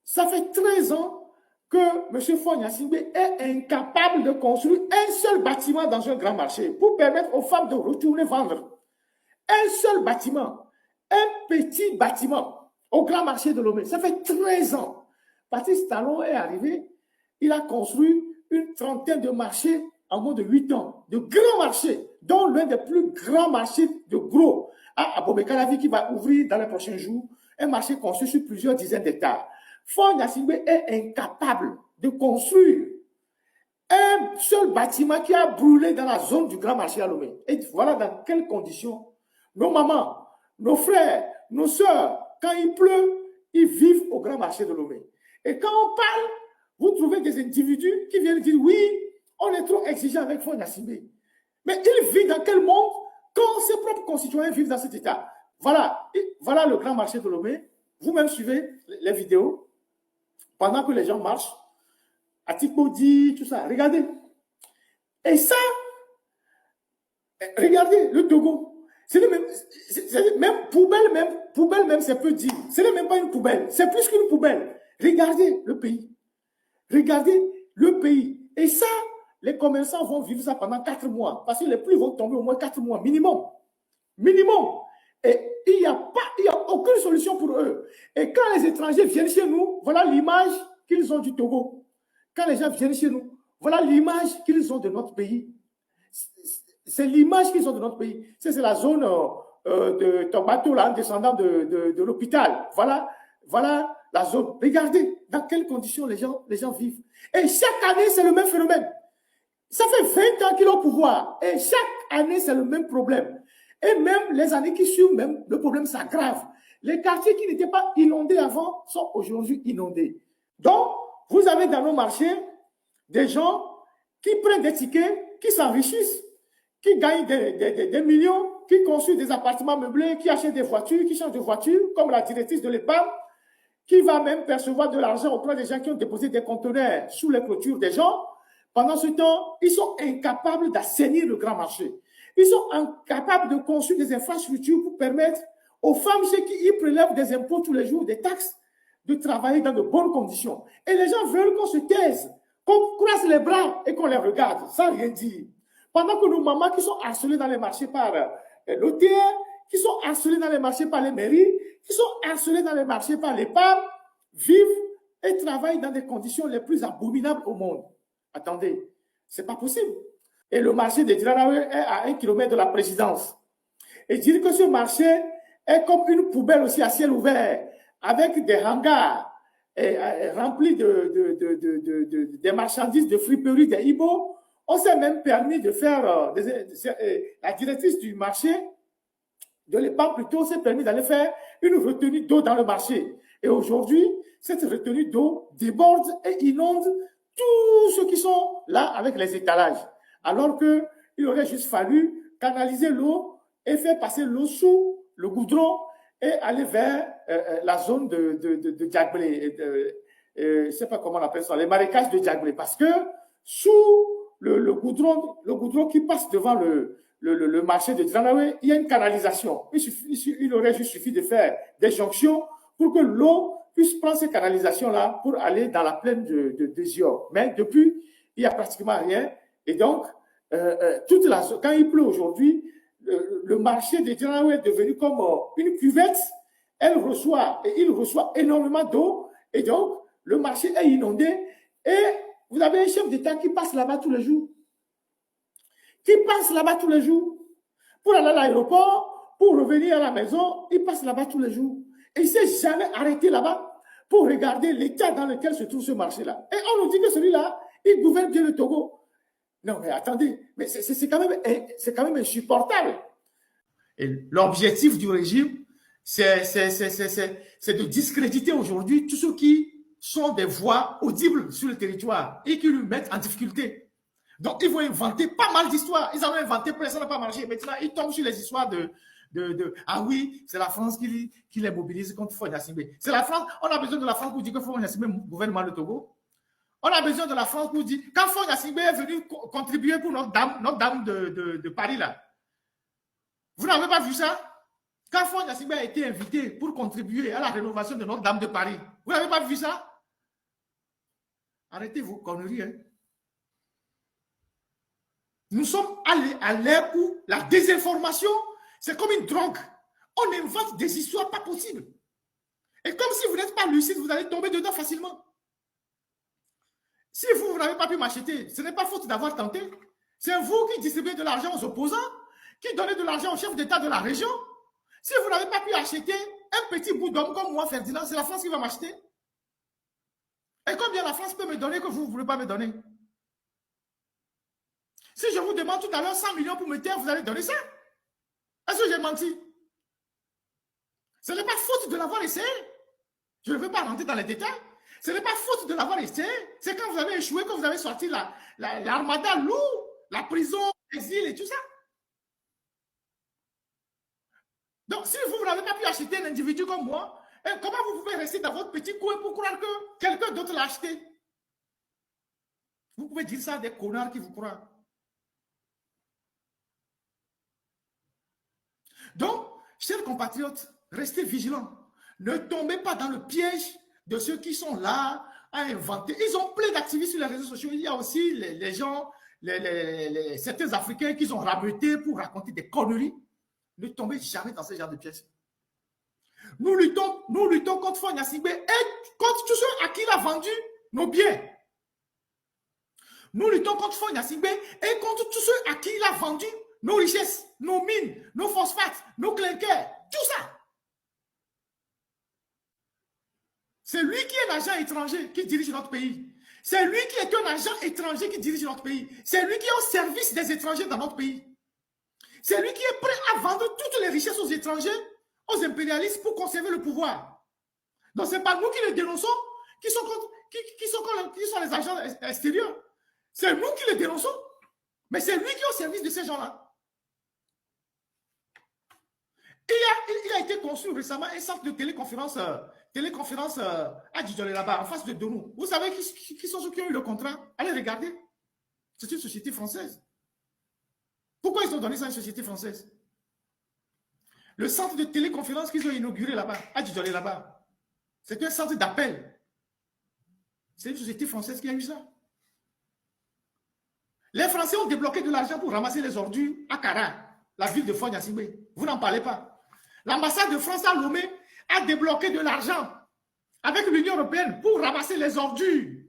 Ça fait 13 ans que M. Faure Gnassingbé est incapable de construire un seul bâtiment dans un grand marché pour permettre aux femmes de retourner vendre. Un seul bâtiment, un petit bâtiment au grand marché de Lomé. Ça fait 13 ans. Patrice Talon est arrivé, il a construit une trentaine de marchés en moins de 8 ans, de grands marchés, dont l'un des plus grands marchés de gros à Bobekalavi qui va ouvrir dans les prochains jours, un marché construit sur plusieurs dizaines d'hectares. Faure Gnassingbé est incapable de construire un seul bâtiment qui a brûlé dans la zone du grand marché à Lomé. Et voilà dans quelles conditions nos mamans, nos frères, nos soeurs, quand il pleut, ils vivent au grand marché de Lomé. Et quand on parle, vous trouvez des individus qui viennent dire oui, on est trop exigeant avec Faure Gnassingbé. Mais il vit dans quel monde quand ses propres concitoyens vivent dans cet état? Voilà, voilà le grand marché de Lomé. Vous-même suivez les vidéos pendant que les gens marchent. Atikpodi, tout ça. Regardez. Et ça, regardez le Togo. C'est même poubelle même, c'est peu dire. Ce n'est même pas une poubelle. C'est plus qu'une poubelle. Regardez le pays. Regardez le pays. Et ça, les commerçants vont vivre ça pendant 4 mois. Parce que les pluies vont tomber au moins 4 mois minimum. Minimum. Et il n'y a aucune solution pour eux. Et quand les étrangers viennent chez nous, voilà l'image qu'ils ont du Togo. Quand les gens viennent chez nous, voilà l'image qu'ils ont de notre pays. C'est l'image qu'ils ont de notre pays. C'est la zone de Tombato, là, en descendant de l'hôpital. Voilà la zone. Regardez dans quelles conditions les gens vivent. Et chaque année, c'est le même phénomène. Ça fait 20 ans qu'il est au pouvoir. Et chaque année, c'est le même problème. Et même les années qui suivent, même, le problème s'aggrave. Les quartiers qui n'étaient pas inondés avant sont aujourd'hui inondés. Donc, vous avez dans nos marchés des gens qui prennent des tickets, qui s'enrichissent, qui gagnent des millions, qui construisent des appartements meublés, qui achètent des voitures, qui changent de voiture, comme la directrice de l'EPAM, qui va même percevoir de l'argent auprès des gens qui ont déposé des conteneurs sous les clôtures des gens. Pendant ce temps, ils sont incapables d'assainir le grand marché. Ils sont incapables de construire des infrastructures pour permettre aux femmes chez qui ils prélèvent des impôts tous les jours, des taxes, de travailler dans de bonnes conditions. Et les gens veulent qu'on se taise, qu'on croise les bras et qu'on les regarde sans rien dire. Pendant que nos mamans qui sont harcelées dans les marchés par l'OTR, qui sont harcelées dans les marchés par les mairies, qui sont harcelées dans les marchés par les femmes, vivent et travaillent dans des conditions les plus abominables au monde. Attendez, c'est pas possible. Et le marché de Diranawe est à 1 kilomètre de la présidence. Et dire que ce marché est comme une poubelle aussi à ciel ouvert, avec des hangars remplis des marchandises de friperie des Ibo. On s'est même permis de faire, la directrice du marché, de l'EPAM plutôt, s'est permis d'aller faire une retenue d'eau dans le marché. Et aujourd'hui, cette retenue d'eau déborde et inonde tous ceux qui sont là avec les étalages. Alors qu'il aurait juste fallu canaliser l'eau et faire passer l'eau sous le goudron et aller vers la zone de Djagblé. Je ne sais pas comment on appelle ça, les marécages de Djagblé. Parce que sous le goudron qui passe devant le marché de Diranawe, il y a une canalisation. Il aurait juste suffi de faire des jonctions pour que l'eau puisse prendre ces canalisations-là pour aller dans la plaine de Zior. Mais depuis, il n'y a pratiquement rien. Et donc, quand il pleut aujourd'hui, le marché de Diranawe est devenu comme une cuvette. Il reçoit énormément d'eau. Et donc, le marché est inondé. Et vous avez un chef d'État qui passe là-bas tous les jours. Pour aller à l'aéroport, pour revenir à la maison, il passe là-bas tous les jours. Et il ne s'est jamais arrêté là-bas pour regarder l'état dans lequel se trouve ce marché-là. Et on nous dit que celui-là, il gouverne bien le Togo. Non, mais attendez, mais c'est quand même insupportable. Et l'objectif du régime, c'est de discréditer aujourd'hui tous ceux qui sont des voix audibles sur le territoire et qui lui mettent en difficulté. Donc, ils vont inventer pas mal d'histoires. Ils en ont inventé, pour ça n'a pas marché. Maintenant, ils tombent sur les histoires ah oui, c'est la France qui les mobilise contre Faure Gnassingbé. C'est la France, on a besoin de la France pour dire que Faure Gnassingbé gouvernement le Togo. On a besoin de la France pour dire, quand Faure Gnassingbé est venu contribuer pour Notre-Dame de Paris, là, vous n'avez pas vu ça? Quand Faure Gnassingbé a été invité pour contribuer à la rénovation de Notre-Dame de Paris, vous n'avez pas vu ça? Arrêtez vos conneries. Hein. Nous sommes à l'ère où la désinformation, c'est comme une drogue. On invente des histoires pas possibles. Et comme si vous n'êtes pas lucide, vous allez tomber dedans facilement. Si vous n'avez pas pu m'acheter, ce n'est pas faute d'avoir tenté. C'est vous qui distribuez de l'argent aux opposants, qui donnez de l'argent au chef d'État de la région. Si vous n'avez pas pu acheter un petit bout d'homme comme moi, Ferdinand, c'est la France qui va m'acheter. Et combien la France peut me donner que vous ne voulez pas me donner? Si je vous demande tout à l'heure 100 millions pour me taire, vous allez donner ça? Est-ce que j'ai menti? Ce n'est pas faute de l'avoir essayé. Je ne veux pas rentrer dans les détails. Ce n'est pas faute de l'avoir essayé. C'est quand vous avez échoué, quand vous avez sorti l'armada lourd, la prison, l'exil et tout ça. Donc, si vous n'avez pas pu acheter un individu comme moi, comment vous pouvez rester dans votre petit coin pour croire que quelqu'un d'autre l'a acheté? Vous pouvez dire ça à des connards qui vous croient. Donc, chers compatriotes, restez vigilants. Ne tombez pas dans le piège de ceux qui sont là à inventer. Ils ont plein d'activistes sur les réseaux sociaux. Il y a aussi les gens, certains Africains qui ont rameuté pour raconter des conneries. Ne tombez jamais dans ce genre de piège. Nous luttons contre Faure Gnassingbé et contre tous ceux à qui il a vendu nos biens. Nous luttons contre Faure Gnassingbé et contre tous ceux à qui il a vendu nos richesses, nos mines, nos phosphates, nos clinkers, tout ça. C'est lui qui est l'agent étranger qui dirige notre pays. C'est lui qui est un agent étranger qui dirige notre pays. C'est lui qui est au service des étrangers dans notre pays. C'est lui qui est prêt à vendre toutes les richesses aux étrangers, aux impérialistes pour conserver le pouvoir. Donc, ce n'est pas nous qui les dénonçons, qui sont les agents extérieurs. C'est nous qui les dénonçons. Mais c'est lui qui est au service de ces gens-là. Il a été construit récemment un centre de téléconférence à Djidjolé là-bas, en face de nous. Vous savez qui sont ceux qui ont eu le contrat? Allez regarder. C'est une société française. Pourquoi ils ont donné ça à une société française? Le centre de téléconférence qu'ils ont inauguré là-bas, à Djidjolé là-bas, c'est un centre d'appel. C'est une société française qui a eu ça. Les Français ont débloqué de l'argent pour ramasser les ordures à Kara, la ville de Faure Gnassingbé. Vous n'en parlez pas. L'ambassade de France à Lomé a débloqué de l'argent avec l'Union européenne pour ramasser les ordures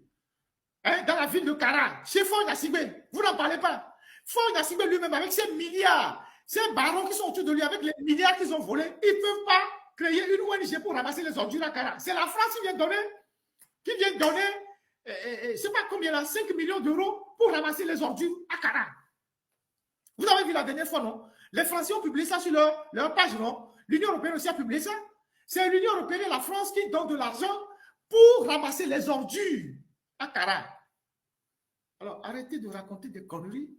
dans la ville de Kara, chez Faure Gnassingbé. Vous n'en parlez pas. Faure Gnassingbé lui-même, avec ses milliards, ces barons qui sont autour de lui, avec les milliards qu'ils ont volés, ils ne peuvent pas créer une ONG pour ramasser les ordures à Kara. C'est la France qui vient donner, je ne sais pas combien là, 5 millions d'euros pour ramasser les ordures à Kara. Vous avez vu la dernière fois, non? Les Français ont publié ça sur leur page, non? L'Union européenne aussi a publié ça. C'est l'Union européenne et la France qui donnent de l'argent pour ramasser les ordures à Kara. Alors, arrêtez de raconter des conneries.